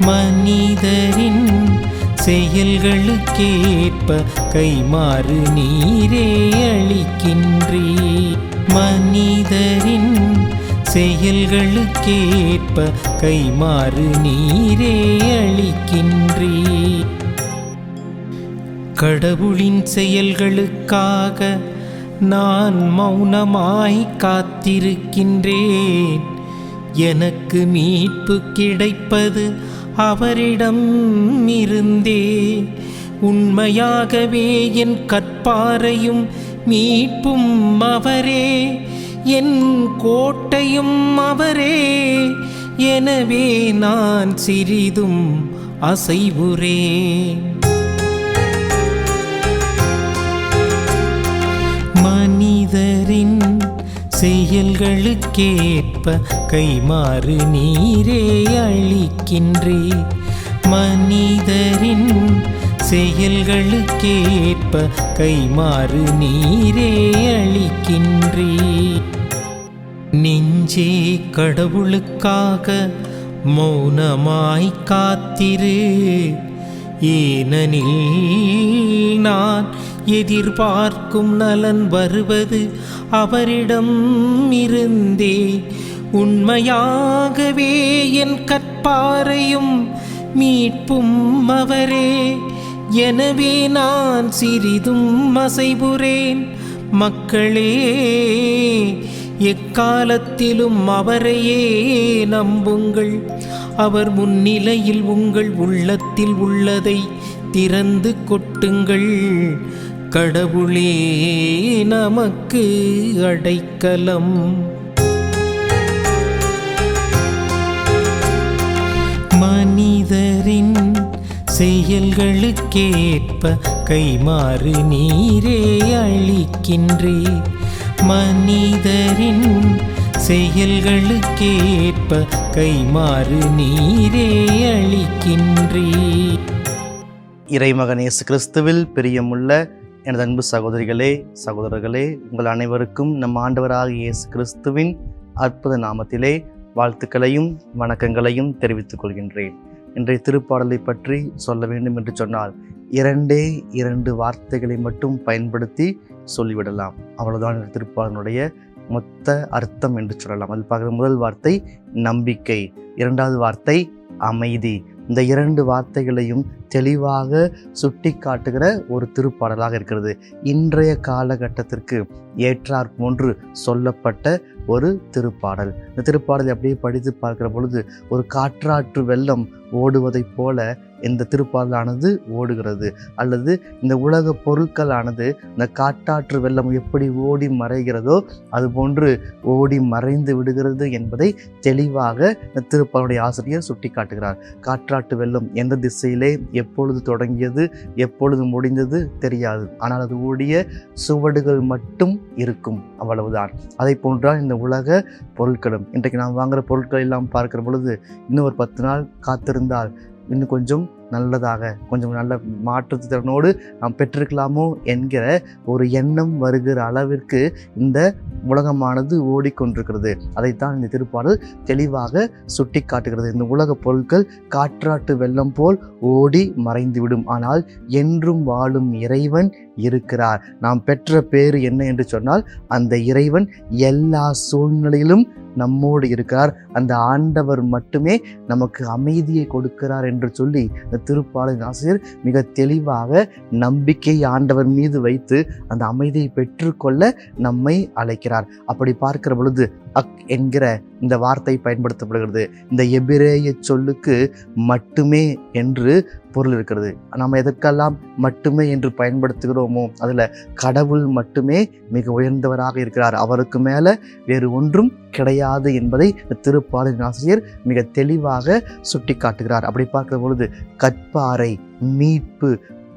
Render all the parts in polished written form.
மனிதரின் செயல்களுக்கேற்ப கைமாறு நீரே அளிக்கின்றீர். மனிதரின் செயல்களுக்கேற்ப கைமாறு நீரே அளிக்கின்றீர். கடவுளின் செயல்களுக்காக நான் மௌனமாய் காத்திருக்கின்றேன். எனக்கு மீட்பு கிடைப்பது அவரிடம் இருந்தே. உண்மையாகவே என் கற்பாரையும் மீட்பும் அவரே, என் கோட்டையும் அவரே. எனவே நான் சிறிதும் அசைவுறேன். மனிதரின் செயல்களுக்கேற்ப கைமாறு நீரே அளிக்கின்றீர். மனிதரின் செயல்களுக்கேற்ப கைமாறு நீரே அளிக்கின்றீர். நெஞ்சே கடவுளுக்காக மௌனமாய் காத்திரு. ஏனெனில் நான் எதிர்பார்க்கும் நலன் வருவது அவரிடம் இருந்தே. உண்மையாகவே என் கற்பாரையும் மீட்பும் அவரே. எனவே நான் சிறிதும் அசைவுறேன். மக்களே, எக்காலத்திலும் அவரையே நம்புங்கள். அவர் முன்னிலையில் உங்கள் உள்ளத்தில் உள்ளதை திறந்து கொட்டுங்கள். கடவுளே நமக்கு அடைக்கலம். மனிதரின் செயல்களுக்கேற்ப கைமாறு நீரே அளிக்கின்றீர். மனிதரின் செயல்களுக்கேற்ப கைமாறு நீரே அளிக்கின்றீர். இறைமகன் இயேசு கிறிஸ்துவில் பிரியமுள்ள எனது அன்பு சகோதரிகளே, சகோதரர்களே, உங்கள் அனைவருக்கும் நம் ஆண்டவராகிய இயேசு கிறிஸ்துவின் அற்புத நாமத்திலே வாழ்த்துக்களையும் வணக்கங்களையும் தெரிவித்துக் கொள்கின்றேன். இன்றைய திருப்பாடலை பற்றி சொல்ல வேண்டும் என்று சொன்னால் 2 வார்த்தைகளை மட்டும் பயன்படுத்தி சொல்லிவிடலாம். அவ்வளவுதான் இந்த திருப்பாடலுடைய மொத்த அர்த்தம் என்று சொல்லலாம். அதில் பார்க்குற முதல் வார்த்தை நம்பிக்கை, 2வது வார்த்தை அமைதி. இந்த 2 வார்த்தைகளையும் தெளிவாக சுட்டி காட்டுகிற ஒரு திருப்பாடலாக இருக்கிறது. இன்றைய காலகட்டத்திற்கு ஏற்றாற் போன்று சொல்லப்பட்ட ஒரு திருப்பாடல். இந்த திருப்பாடலை அப்படியே படித்து பார்க்கிற பொழுது ஒரு காற்றாற்று வெள்ளம் ஓடுவதைப் போல இந்த திருப்பாடலானது ஓடுகிறது. அல்லது இந்த உலக பொருட்களானது இந்த காற்றாற்று வெள்ளம் எப்படி ஓடி மறைகிறதோ அதுபோன்று ஓடி மறைந்து விடுகிறது என்பதை தெளிவாக இந்த திருப்பாடலுடைய ஆசிரியர் சுட்டி காட்டுகிறார். காற்றாற்று வெள்ளம் எந்த திசையிலே எப்பொழுது தொடங்கியது எப்பொழுது முடிந்தது தெரியாது. ஆனால் அது ஓடிய சுவடுகள் மட்டும் இருக்கும், அவ்வளவுதான். அதை போன்றால் இந்த உலக பொருட்களும். இன்றைக்கு நாம் வாங்குகிற பொருட்கள் எல்லாம் பார்க்கிற பொழுது இன்னும் ஒரு 10 நாள் காத்திருந்தால் இன்னும் கொஞ்சம் நல்லதாக, கொஞ்சம் நல்ல மாற்றுத்திறனோடு நாம் பெற்றிருக்கலாமோ என்கிற ஒரு எண்ணம் வருகிற அளவிற்கு இந்த உலகமானது ஓடிக்கொண்டிருக்கிறது. அதைத்தான் இந்த திருப்பாடல் தெளிவாக சுட்டி காட்டுகிறது. இந்த உலக பொருட்கள் காற்றாற்று வெள்ளம் போல் ஓடி மறைந்துவிடும், ஆனால் என்றும் வாழும் இறைவன் இருக்கிறார். நாம் பெற்ற பேறு என்ன என்று சொன்னால் அந்த இறைவன் எல்லா சூழ்நிலையிலும் நம்மோடு இருக்கிறார். அந்த ஆண்டவர் மட்டுமே நமக்கு அமைதியை கொடுக்கிறார் என்று சொல்லி இந்த திருப்பாடலின் ஆசிரியர் மிக தெளிவாக நம்பிக்கை ஆண்டவர் மீது வைத்து அந்த அமைதியை பெற்றுக்கொள்ள நம்மை அழைக்கிறார். அப்படி பார்க்கிற பொழுது அக் என்கிற இந்த வார்த்தை பயன்படுத்தப்படுகிறது. இந்த எபிரேய சொல்லுக்கு மட்டுமே என்று பொருள் இருக்கிறது. நாம் எதற்கெல்லாம் மட்டுமே என்று பயன்படுத்துகிறோமோ அதில் கடவுள் மட்டுமே மிக உயர்ந்தவராக இருக்கிறார், அவருக்கு மேலே வேறு ஒன்றும் கிடையாது என்பதை திருப்பாடலின் ஆசிரியர் மிக தெளிவாக சுட்டி காட்டுகிறார். அப்படி பார்க்கிற பொழுது கற்பாறை, மீட்பு,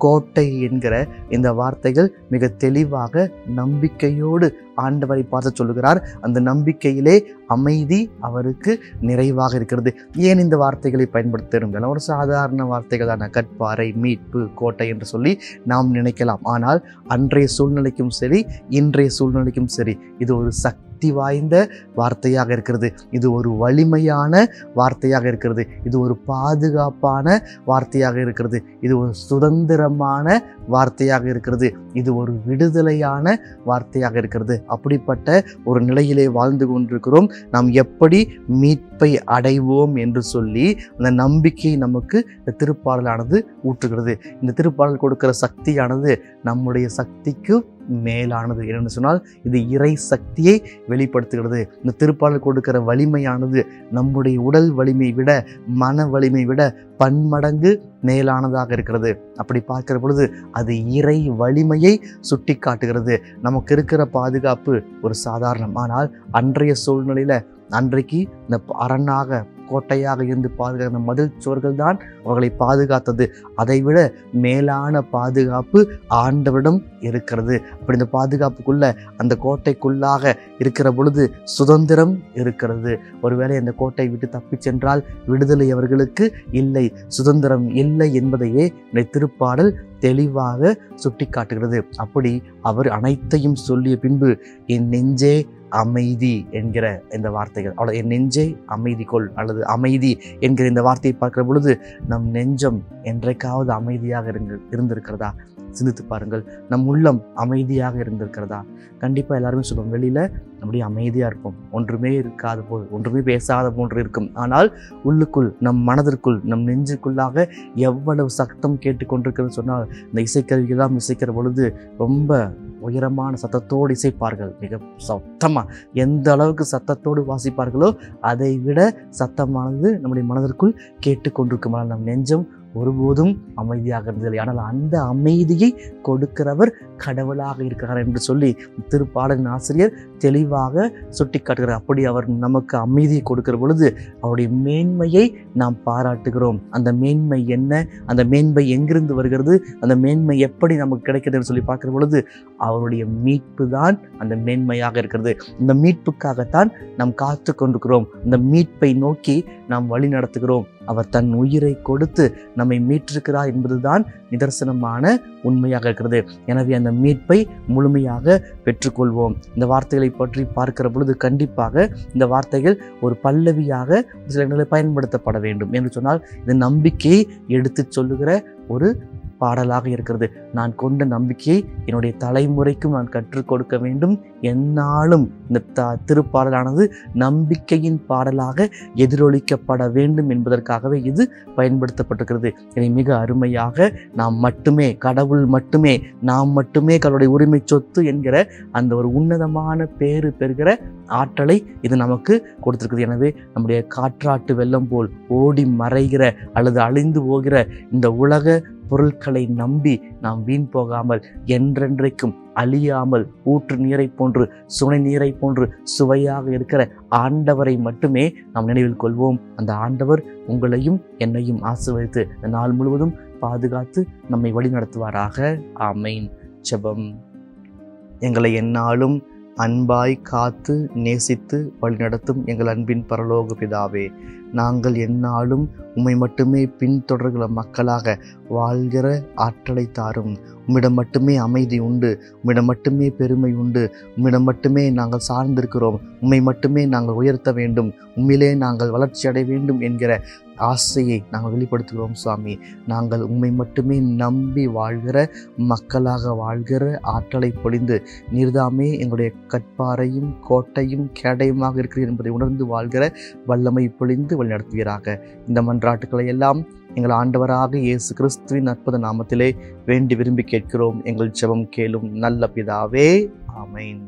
கோட்டை என்கிற இந்த வார்த்தைகள் மிக தெளிவாக நம்பிக்கையோடு ஆண்டவரை பார்த்து சொல்லுகிறார். அந்த நம்பிக்கையிலே அமைதி அவருக்கு நிறைவாக இருக்கிறது. ஏன் இந்த வார்த்தைகளை பயன்படுத்தணும்? ஒரு சாதாரண வார்த்தைகள் தான, கற்பாறை, மீட்பு, கோட்டை என்று சொல்லி நாம் நினைக்கலாம். ஆனால் அன்றைய சூழ்நிலைக்கும் சரி, இன்றைய சூழ்நிலைக்கும் சரி, இது ஒரு சக்தி வாய்ந்த வார்த்தையாக இருக்கிறது. இது ஒரு வலிமையான வார்த்தையாக இருக்கிறது. இது ஒரு பாதுகாப்பான வார்த்தையாக இருக்கிறது. இது ஒரு சுதந்திரமான வார்த்தையாக இருக்கிறது. இது ஒரு விடுதலையான வார்த்தையாக இருக்கிறது. அப்படிப்பட்ட ஒரு நிலையிலே வாழ்ந்து கொண்டிருக்கிறோம். நாம் எப்படி மீட்பை அடைவோம் என்று சொல்லி அந்த நம்பிக்கை நமக்கு இந்த திருப்பாடலானது ஊற்றுகிறது. இந்த திருப்பாடல் கொடுக்கிற சக்தியானது நம்முடைய சக்திக்கு மேலானது. என்னென்னு சொன்னால் இது இறை சக்தியை வெளிப்படுத்துகிறது. இந்த திருப்பாடல் கொடுக்கிற வலிமையானது நம்முடைய உடல் வலிமை விட, மன வலிமை விட பன்மடங்கு மேலானதாக இருக்கிறது. அப்படி பார்க்கிற பொழுது அது இறை வலிமையை சுட்டி காட்டுகிறது. நமக்கு இருக்கிற பாதுகாப்பு ஒரு சாதாரணம். ஆனால் அன்றைய சூழ்நிலையில அன்றைக்கு இந்த அரணாக கோட்டையாக இருந்து பாதுகாத்த மதில் சுவர்கள் தான் அவர்களை பாதுகாத்தது. அதைவிட மேலான பாதுகாப்பு ஆண்டவரிடம் இருக்கிறது. அப்படி இந்த பாதுகாப்புக்குள்ள, அந்த கோட்டைக்குள்ளாக இருக்கிற பொழுது சுதந்திரம் இருக்கிறது. ஒருவேளை அந்த கோட்டை விட்டு தப்பி சென்றால் விடுதலை அவர்களுக்கு இல்லை, சுதந்திரம் இல்லை என்பதையே இந்த திருப்பாடல் தெளிவாக சுட்டி காட்டுகிறது. அப்படி அவர் அனைத்தையும் சொல்லிய பின்பு என் நெஞ்சே அமைதி என்கிற இந்த வார்த்தைகள், அவ்வளோ என் நெஞ்சே அமைதி கொள் அல்லது அமைதி என்கிற இந்த வார்த்தையை பார்க்கிற பொழுது நம் நெஞ்சம் என்றைக்காவது அமைதியாக இருந்திருக்கிறதா? சிந்தித்து பாருங்கள். நம் உள்ளம் அமைதியாக இருந்திருக்கிறதா? கண்டிப்பாக எல்லாருமே சொல்லுவோம், வெளியில் அப்படியே அமைதியாக இருப்போம், ஒன்றுமே இருக்காத போல், ஒன்றுமே பேசாத போன்று இருக்கும். ஆனால் உள்ளுக்குள், நம் மனதிற்குள், நம் நெஞ்சுக்குள்ளாக எவ்வளவு சத்தம் கேட்டுக்கொண்டிருக்கிறதுன்னு சொன்னால், இந்த இசைக்கருவிகளாம் இசைக்கிற பொழுது ரொம்ப உயரமான சத்தத்தோடு இசைப்பார்கள். மிக சத்தமாக, எந்த அளவுக்கு சத்தத்தோடு வாசிப்பார்களோ அதை விட சத்தமானது நம்முடைய மனதிற்குள் கேட்டுக்கொண்டிருக்குமானால் நம் நெஞ்சம் ஒருபோதும் அமைதியாக இருந்ததில்லை. ஆனால் அந்த அமைதியை கொடுக்கிறவர் கடவுளாக இருக்கிறார் என்று சொல்லி திருப்பாடலின் ஆசிரியர் தெளிவாக சுட்டி காட்டுகிறார். அப்படி அவர் நமக்கு அமைதியை கொடுக்கிற பொழுது அவருடைய மேன்மையை நாம் பாராட்டுகிறோம். அந்த மேன்மை என்ன? அந்த மேன்மை எங்கிருந்து வருகிறது? அந்த மேன்மை எப்படி நமக்கு கிடைக்கிறது என்று சொல்லி பார்க்கிற பொழுது அவருடைய மீட்பு தான் அந்த மேன்மையாக இருக்கிறது. இந்த மீட்புக்காகத்தான் நாம் காத்து கொண்டிருக்கிறோம். இந்த மீட்பை நோக்கி நாம் வழி நடத்துகிறோம். அவர் தன் உயிரை கொடுத்து நம்மை மீட்டிருக்கிறார் என்பதுதான் நிதர்சனமான உண்மையாக இருக்கிறது. எனவே அந்த மீட்பை முழுமையாக பெற்றுக்கொள்வோம். இந்த வார்த்தைகளை பற்றி பார்க்கிற பொழுது கண்டிப்பாக இந்த வார்த்தைகள் ஒரு பல்லவியாக சில இடங்களில் பயன்படுத்தப்பட வேண்டும் என்று சொன்னால், இந்த நம்பிக்கையை எடுத்து சொல்லுகிற ஒரு பாடலாக இருக்கிறது. நான் கொண்ட நம்பிக்கையை என்னுடைய தலைமுறைக்கும் நான் கற்றுக் கொடுக்க வேண்டும். எந்நாளும் இந்த திருப்பாடலானது நம்பிக்கையின் பாடலாக எதிரொலிக்கப்பட வேண்டும் என்பதற்காகவே இது பயன்படுத்தப்பட்டிருக்கிறது. இதை மிக அருமையாக நாம் மட்டுமே, கடவுள் மட்டுமே, நாம் மட்டுமே கடவுளுடைய உரிமை சொத்து என்கிற அந்த ஒரு உன்னதமான பேறு பெறுகிற ஆற்றலை இது நமக்கு கொடுத்திருக்கிறது. எனவே நம்முடைய காற்றாட்டு வெள்ளம் போல் ஓடி மறைகிற அல்லது அழிந்து போகிற இந்த உலக பொருட்களை நம்பி நாம் வீண் போகாமல் என்றென்றைக்கும் அழியாமல் ஊற்று நீரை போன்று, சுனை நீரை போன்று சுவையாக இருக்கிற ஆண்டவரை மட்டுமே நாம் நினைவில் கொள்வோம். அந்த ஆண்டவர் உங்களையும் என்னையும் ஆசீர்வதித்து இந்த நாள் முழுவதும் பாதுகாத்து நம்மை வழி நடத்துவாராக. ஆமென். ஜெபம். எங்களை எந்நாளும் அன்பாய் காத்து நேசித்து வழிநடத்தும் எங்கள் அன்பின் பரலோக பிதாவே, நாங்கள் எந்நாளும் உம்மை மட்டுமே பின்தொடர்கிற மக்களாக வாழ்கிற ஆற்றலை தாரும். உம்மிடம் மட்டுமே அமைதி உண்டு, உம்மிடம் மட்டுமே பெருமை உண்டு, உம்மிடம் மட்டுமே நாங்கள் சார்ந்திருக்கிறோம், உம்மை மட்டுமே நாங்கள் உயர்த்த வேண்டும், உம்மிலே நாங்கள் வளர்ச்சி அடைய வேண்டும் என்கிற ஆசையை நாங்கள் வெளிப்படுத்துகிறோம் சுவாமி. நாங்கள் உம்மை மட்டுமே நம்பி வாழ்கிற மக்களாக வாழ்கிற ஆற்றலை பொழிந்து நீர்தாமே எங்களுடைய கற்பாறையும் கோட்டையும் கேடயமாக இருக்கிறீர் என்பதை உணர்ந்து வாழ்கிற வல்லமை பொழிந்து வழிநடத்துவீராக. இந்த மன்றாட்டுக்களை எல்லாம் எங்கள் ஆண்டவராக இயேசு கிறிஸ்துவின் அற்புத நாமத்திலே வேண்டி விரும்பி கேட்கிறோம். எங்கள் ஜெபம் கேளும் நல்ல பிதாவே. ஆமென்.